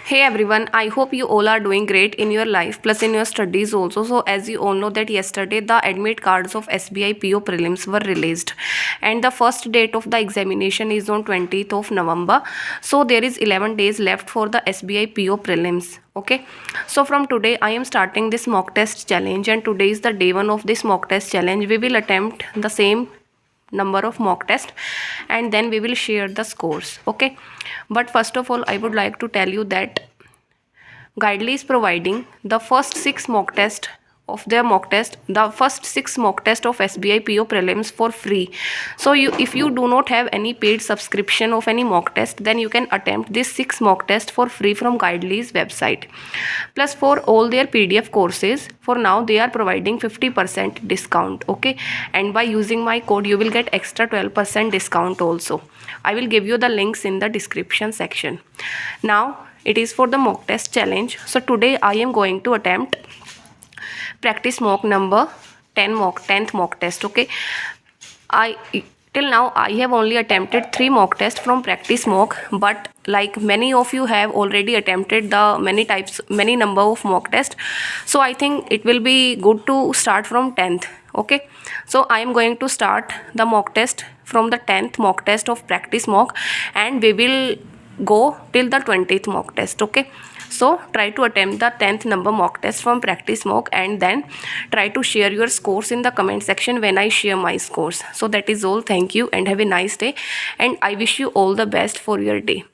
Hey everyone, I hope you all are doing great in your life plus in your studies also. So as you all know that yesterday the admit cards of SBI PO Prelims were released and the first date of the examination is on 20th of November. So there is 11 days left for the SBI PO Prelims. Okay, so from today I am starting this mock test challenge and today is the day 1 of this mock test challenge. We will attempt the same number of mock test and then we will share the scores. Okay, but first of all I would like to tell you that Guidely is providing the first 6 mock test of their mock test, the first 6 mock test of SBI PO Prelims for free. So if you do not have any paid subscription of any mock test, then you can attempt this 6 mock test for free from Guidely's website. Plus for all their PDF courses, for now they are providing 50% discount. Okay, and by using my code you will get extra 12% discount also. I will give you the links in the description section. Now it is for the mock test challenge. So today I am going to attempt practice mock number 10th mock test. Okay, till now I have only attempted 3 mock tests from practice mock, but like many of you have already attempted the many number of mock tests, so I think it will be good to start from 10th. Okay, so I am going to start the mock test from the 10th mock test of practice mock and we will go till the 20th mock test. Okay, so try to attempt the 10th number mock test from practice mock and then try to share your scores in the comment section when I share my scores. So that is all. Thank you and have a nice day, and I wish you all the best for your day.